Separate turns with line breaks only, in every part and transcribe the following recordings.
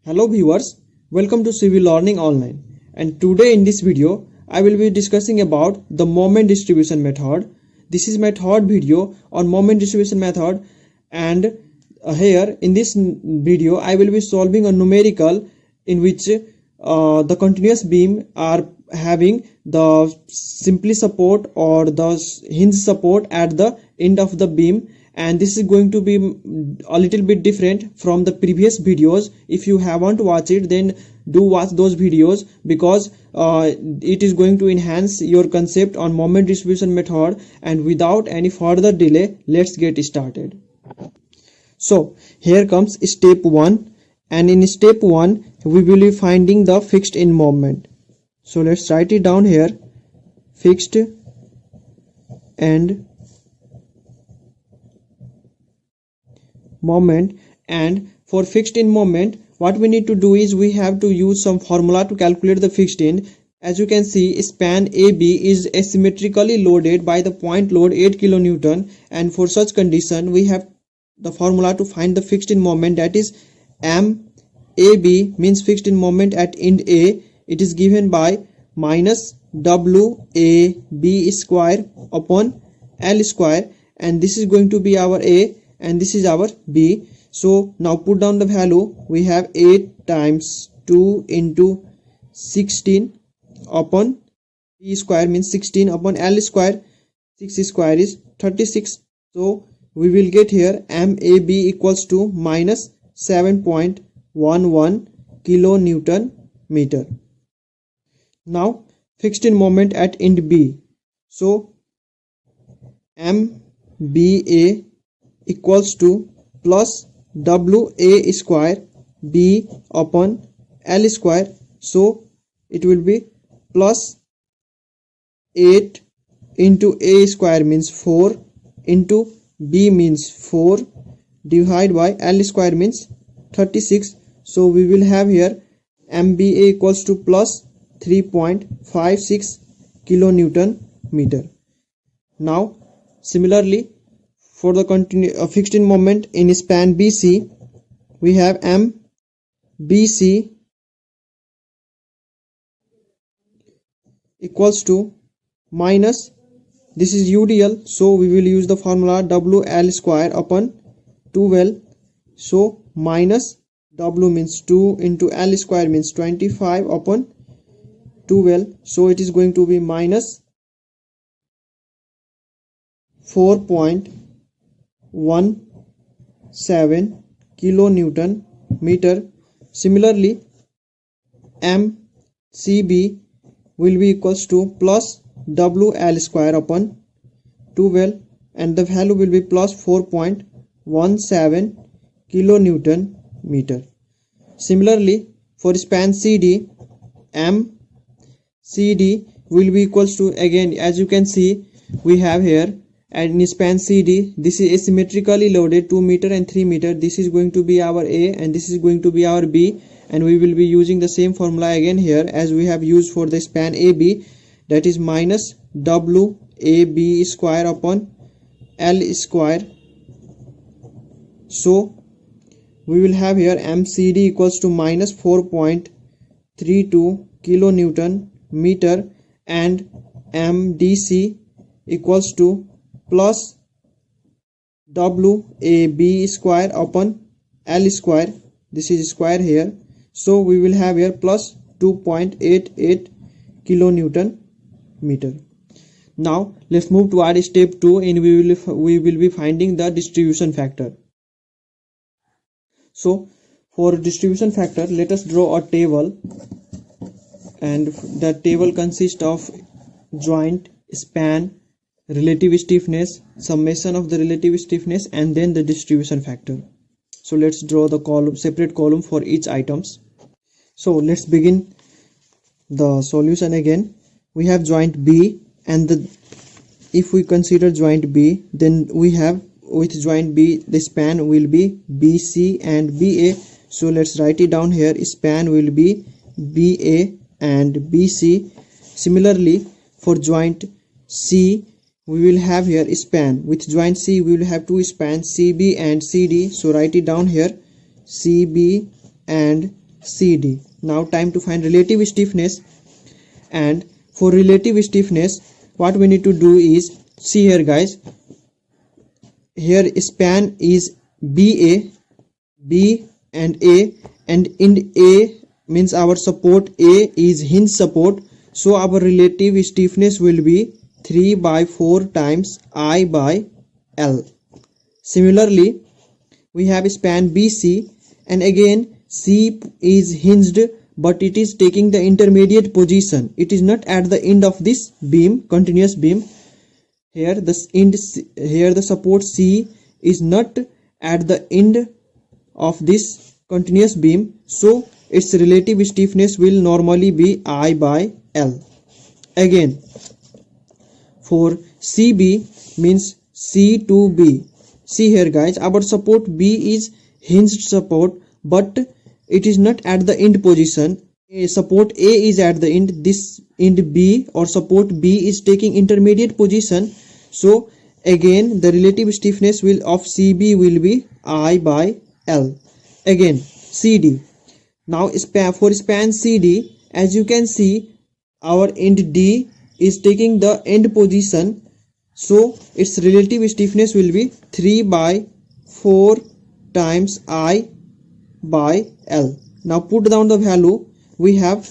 Hello viewers, welcome to Civil Learning Online, and today in this video I will be discussing about the moment distribution method. This is my third video on moment distribution method, and here in this video I will be solving a numerical in which the continuous beam are having the simply support or the hinge support at the end of the beam, and this is going to be a little bit different from the previous videos. If you haven't watched it, then do watch those videos because it is going to enhance your concept on moment distribution method. And without any further delay, let's get started. So here comes step 1, and in step 1 we will be finding the fixed end moment. So let's write it down here: fixed end moment. And for fixed end moment, what we need to do is we have to use some formula to calculate the fixed end. As you can see, span AB is asymmetrically loaded by the point load 8 kN, and for such condition we have the formula to find the fixed end moment, that is MAB means fixed end moment at end A. It is given by minus WAB square upon L square, and this is going to be our A and this is our B. So now put down the value. We have 8 times 2 into 16 upon B square means 16 upon L square. 6 square is 36. So we will get here MAB equals to minus 7.11 kilonewton meter. Now fixed end moment at end B. So MBA equals to plus WA square B upon L square. So it will be plus 8 into A square means 4 into B means 4 divided by L square means 36. So we will have here MBA equals to plus 3.56 kilonewton meter. Now similarly, for the fixed end moment in span BC, we have MBC equals to minus, this is UDL, so we will use the formula WL square upon 2L. So minus W means 2 into L square means 25 upon 2L. So it is going to be minus 4.17 kilonewton meter. Similarly, MCB will be equals to plus WL square upon 2L, and the value will be plus 4.17 kilonewton meter. Similarly, for span CD, MCD will be equals to, again as you can see we have here, and in span CD this is asymmetrically loaded 2 meter and 3 meter. This is going to be our A and this is going to be our B, and we will be using the same formula again here as we have used for the span AB, that is minus WAB square upon L square. So we will have here MCD equals to minus 4.32 kilonewton meter, and MDC equals to plus WAB square upon L square. This is square here, so we will have here plus 2.88 kilonewton meter. Now let's move to our step 2, and we will be finding the distribution factor. So for distribution factor, let us draw a table, and that table consists of joint, span, relative stiffness, summation of the relative stiffness, and then the distribution factor. So let's draw the separate column for each items. So let's begin the solution again. We have joint B, and if we consider joint B, then we have with joint B the span will be BC and BA. So let's write it down here: span will be BA and BC. Similarly, for joint C, we will have here span. With joint C, we will have two spans, CB and CD. So write it down here: CB and CD. Now time to find relative stiffness, and for relative stiffness what we need to do is, see here guys, here span is B and A, and in A means our support A is hinge support, so our relative stiffness will be 3/4 times I by L. Similarly, we have span BC, and again C is hinged, but it is taking the intermediate position. It is not at the end of this beam, continuous beam. Here the support C is not at the end of this continuous beam, so its relative stiffness will normally be I by L. Again, for CB means C to B. See here guys, our support B is hinged support, but it is not at the end position. Support A is at the end. This end B or support B is taking intermediate position. So again the relative stiffness of CB will be I by L. Again CD. Now for span CD, as you can see, our end D is taking the end position, so its relative stiffness will be 3/4 times I by L. Now put down the value. We have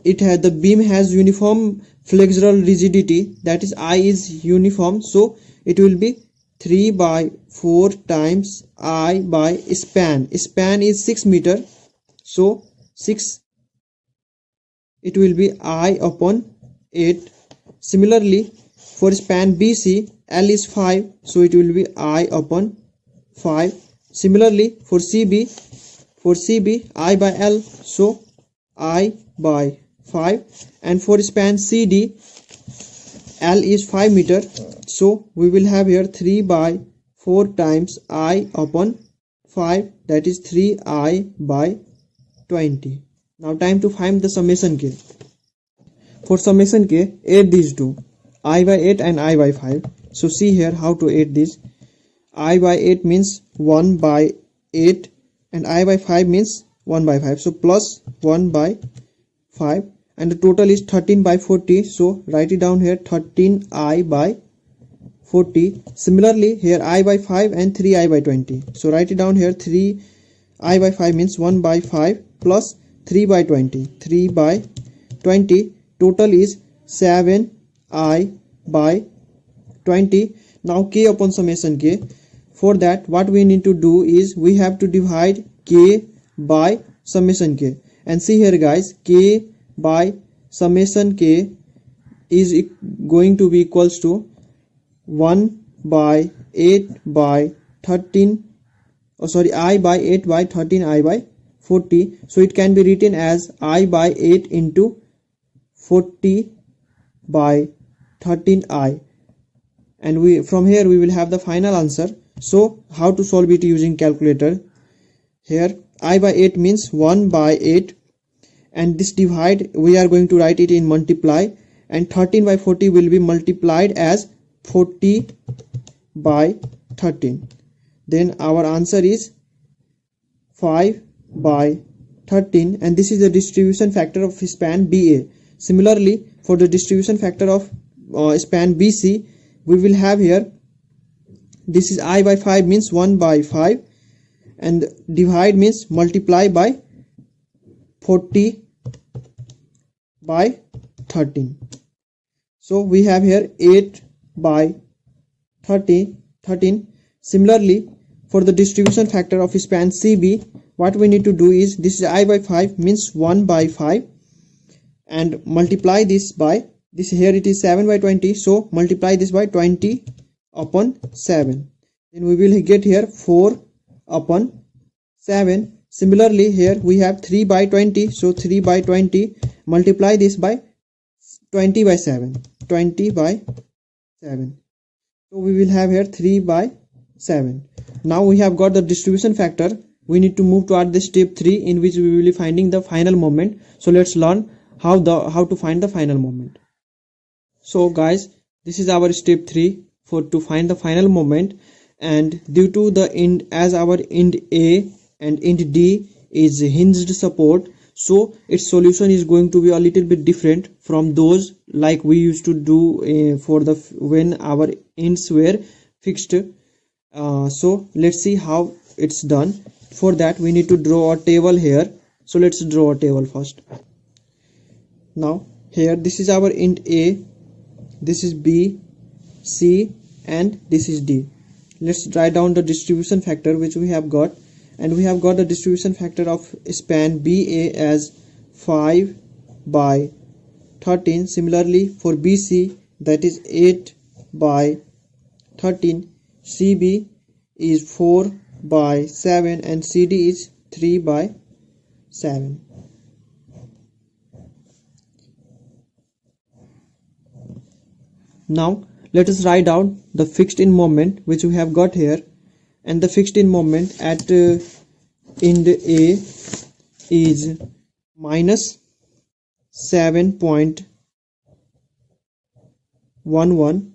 the beam has uniform flexural rigidity, that is I is uniform, so it will be 3/4 times I by span. Span is 6 meter, so 6, it will be I upon 8. Similarly, for span BC, L is 5, so it will be I upon 5. Similarly, for CB I by L, so I by 5. And for span CD, L is 5 meter, so we will have here 3/4 times I upon 5, that is 3I by 20. Now time to find the summation K. For summation K, add these two, I by 8 and I by 5. So see here how to add this. I by 8 means 1 by 8 and I by 5 means 1 by 5. So plus 1 by 5, and the total is 13/40. So write it down here, 13I by 40. Similarly, here I by 5 and 3I by 20. So write it down here, 3I by 5 means 1 by 5 plus 3 by 20. 3 by 20. Total is 7I by 20. Now K upon summation K. For that, what we need to do is we have to divide K by summation K. And see here guys, K by summation K is going to be equals to 1 by 8 by 13, I by 8 by 13 I by 40. So it can be written as I by 8 into 40 by 13I, and from here we will have the final answer. So how to solve it using calculator? Here I by 8 means 1 by 8, and this divide we are going to write it in multiply, and 13 by 40 will be multiplied as 40 by 13. Then our answer is 5 by 13, and this is the distribution factor of span BA. Similarly, for the distribution factor of span BC, we will have here, this is I by 5 means 1 by 5, and divide means multiply by 40 by 13. So we have here 8 by 13. Similarly, for the distribution factor of span CB, what we need to do is, this is I by 5 means 1 by 5, and multiply this by this, here it is 7 by 20, so multiply this by 20 upon 7. Then we will get here 4 upon 7. Similarly, here we have 3 by 20, so 3 by 20, multiply this by 20 by 7. So we will have here 3 by 7. Now we have got the distribution factor. We need to move toward the step 3, in which we will be finding the final moment. So let's learn how to find the final moment. So guys, this is our step 3 to find the final moment, and due to the end, as our end A and end D is hinged support, so its solution is going to be a little bit different from those like we used to do for the when our ends were fixed. So let's see how it's done. For that we need to draw a table here. So let's draw a table first. Now here this is our int A, this is B, C, and this is D. Let's write down the distribution factor which we have got, and we have got the distribution factor of span BA as 5 by 13. Similarly for BC, that is 8 by 13, CB is 4 by 7, and CD is 3 by 7. Now let us write down the fixed in moment which we have got here, and the fixed in moment at end A is minus 7.11.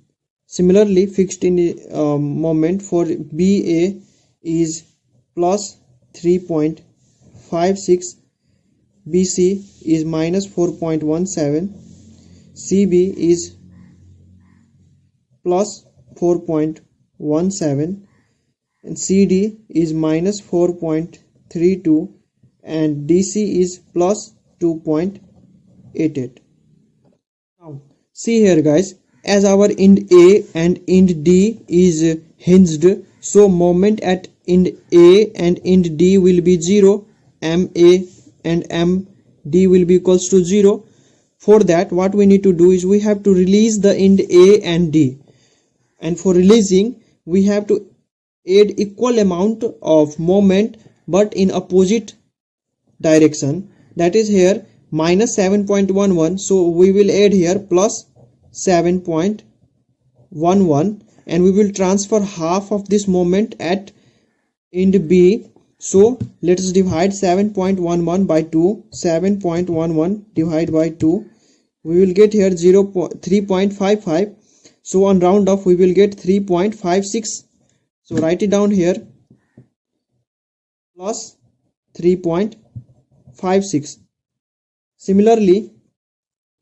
Similarly fixed in moment for BA is plus 3.56, BC is minus 4.17, CB is plus 4.17, and CD is minus 4.32, and DC is plus 2.88. Now see here guys, as our end A and end D is hinged, so moment at end A and end D will be 0, MA and MD will be equals to 0. For that what we need to do is we have to release the end A and D, and for releasing we have to add equal amount of moment but in opposite direction, that is here minus 7.11, so we will add here plus 7.11, and we will transfer half of this moment at end B. So let us divide 7.11 by 2. 7.11 divided by 2, we will get here 3.55. So on round off we will get 3.56. So write it down here, plus 3.56. Similarly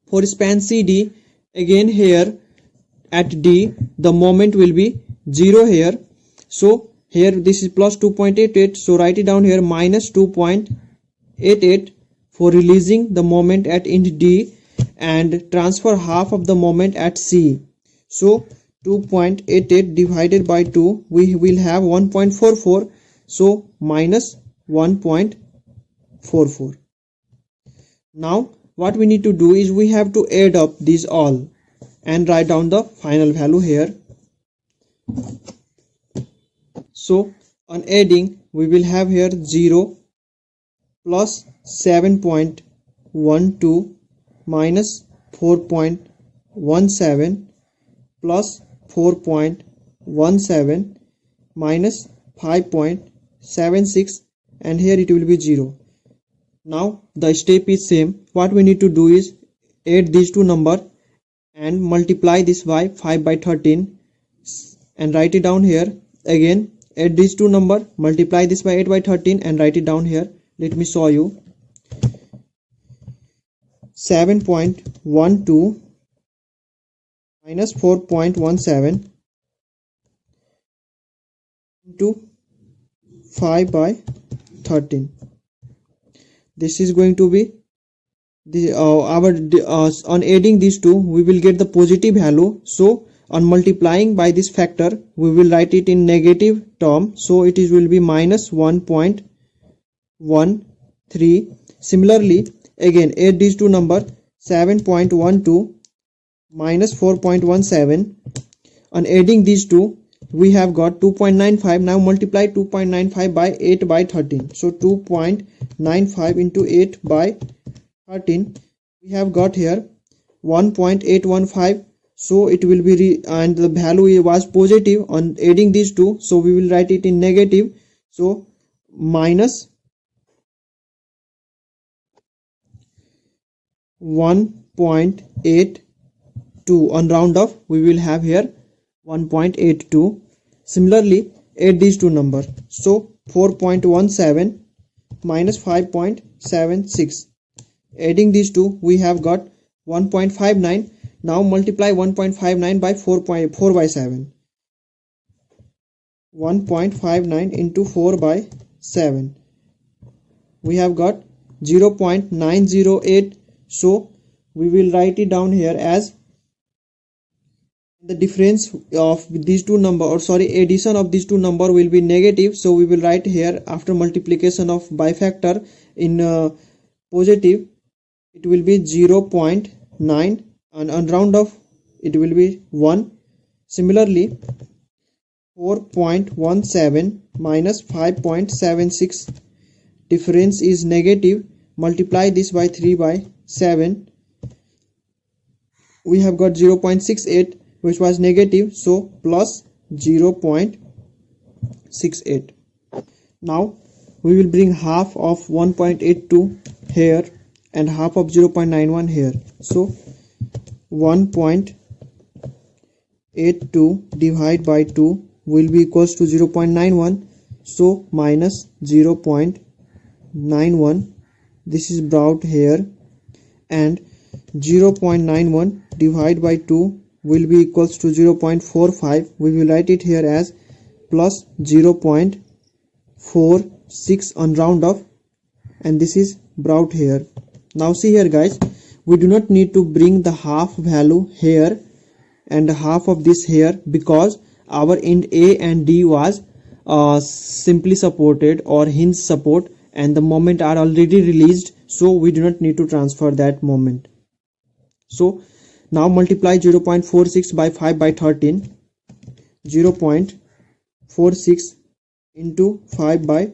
for span CD, again here at D the moment will be 0 here. So here this is plus 2.88, so write it down here minus 2.88 for releasing the moment at end D, and transfer half of the moment at C. So 2.88 divided by 2, we will have 1.44, so minus 1.44. Now what we need to do is we have to add up these all and write down the final value here. So on adding we will have here 0 plus 7.12 minus 4.17 plus 4.17 minus 5.76, and here it will be 0. Now the step is same. What we need to do is add these two numbers and multiply this by 5 by 13 and write it down here. Again add these two numbers, multiply this by 8 by 13 and write it down here. Let me show you. 7.12 minus 4.17 into 5 by 13. This is going to be the on adding these two we will get the positive value. So on multiplying by this factor we will write it in negative term, so it will be minus 1.13. Similarly again add these two numbers, 7.12 minus 4.17. On adding these two we have got 2.95. Now multiply 2.95 by 8 by 13. So 2.95 into 8 by 13, we have got here 1.815. So it will be and the value was positive on adding these two, so we will write it in negative. So minus 1.82. On round off we will have here 1.82. Similarly add these two numbers, so 4.17 minus 5.76. Adding these two, we have got 1.59. Now multiply 1.59 by 4 by 7. 1.59 into 4 by 7. We have got 0.908. So we will write it down here as the difference of these two number, or sorry, addition of these two number will be negative. So we will write here after multiplication of by factor in positive, it will be 0.9, and on round off it will be 1. Similarly 4.17 minus 5.76, difference is negative. Multiply this by 3 by 7. We have got 0.68, which was negative, so plus 0.68. Now we will bring half of 1.82 here and half of 0.91 here. So 1.82 divided by 2 will be equals to 0.91. So minus 0.91, this is brought here, and 0.91 divided by 2 will be equals to 0.45. We will write it here as plus 0.46 on round off, and this is brought here. Now see here guys, we do not need to bring the half value here and half of this here, because our end A and D was simply supported or hinge support, and the moment are already released, so we do not need to transfer that moment. So now multiply 0.46 by 5 by 13. 0.46 into 5 by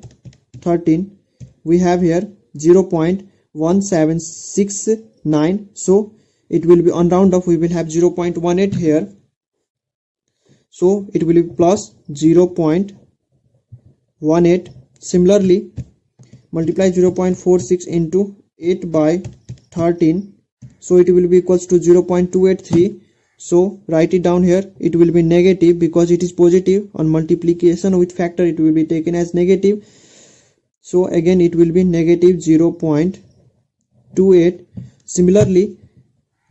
13. We have here 0.1769. So it will be on round off, we will have 0.18 here. So it will be plus 0.18. Similarly, multiply 0.46 into 8 by 13. So it will be equals to 0.283. So write it down here. It will be negative because it is positive. On multiplication with factor, it will be taken as negative. So again it will be negative 0.28. Similarly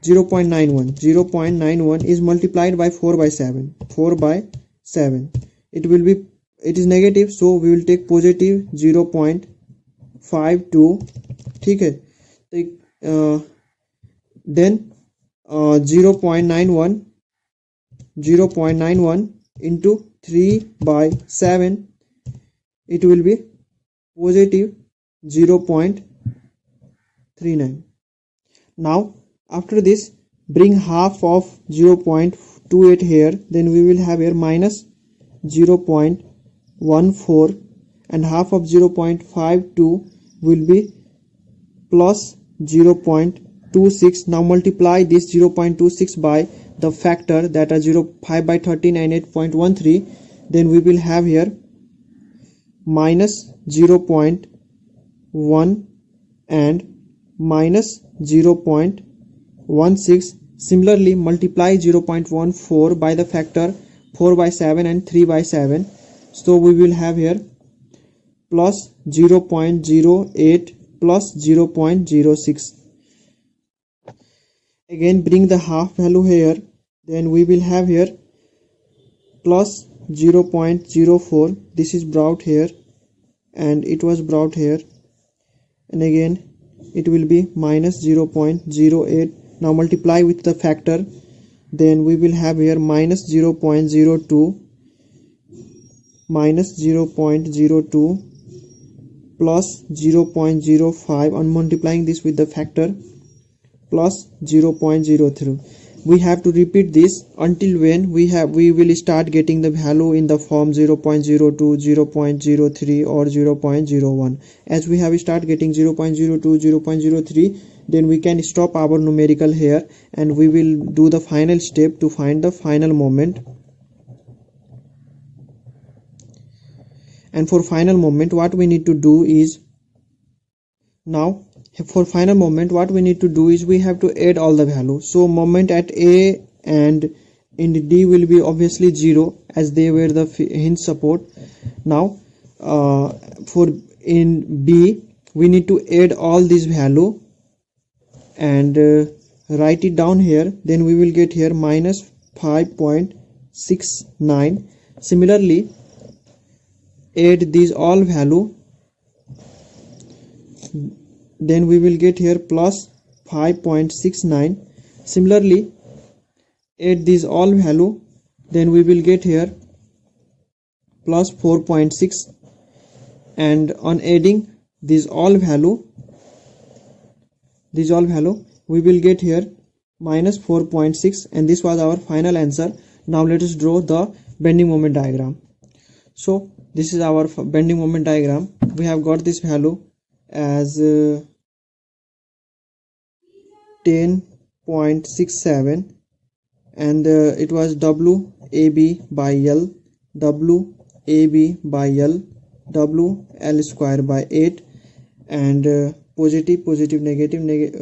0.91 is multiplied by 4 by 7. 4 by 7. It is negative, so we will take positive 0.52. ठीक है. Then 0.91 into 3 by 7, it will be positive 0.39. Now after this, bring half of 0.28 here, then we will have here minus 0.14, and half of 0.52 will be plus 0.26. Now multiply this 0.26 by the factor, that are 5 by 13 and 8.13. Then we will have here minus 0.1 and minus 0.16. Similarly, multiply 0.14 by the factor 4 by 7 and 3 by 7. So we will have here plus 0.08 plus 0.06. Again bring the half value here, then we will have here plus 0.04. This is brought here and it was brought here, and again it will be minus 0.08. Now multiply with the factor, then we will have here minus 0.02 minus 0.02 plus 0.05. on multiplying this with the factor plus 0.03. We have to repeat this until when we will start getting the value in the form 0.02, 0.03 or 0.01. As we have start getting 0.02, 0.03, then we can stop our numerical here and we will do the final step to find the final moment. And for final moment, what we need to do is, now for final moment what we need to do is we have to add all the values. So moment at A and in D will be obviously 0 as they were the hinge support. Now for in B we need to add all these value and write it down here. Then we will get here minus 5.69. Similarly, add these all value, then we will get here plus 5.69. Similarly, add these all value, then we will get here plus 4.6, and on adding these all value we will get here minus 4.6, and this was our final answer. Now let us draw the bending moment diagram. So this is our bending moment diagram. We have got this value as 10.67, and it was WAB by L, WAB by L, WL square by 8, and positive negative negative,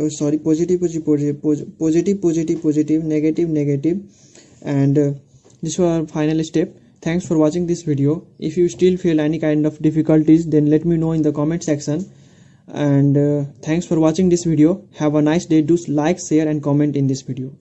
and this was our final step. Thanks for watching this video. If you still feel any kind of difficulties, then let me know in the comment section. And thanks for watching this video. Have a nice day. Do like, share and comment in this video.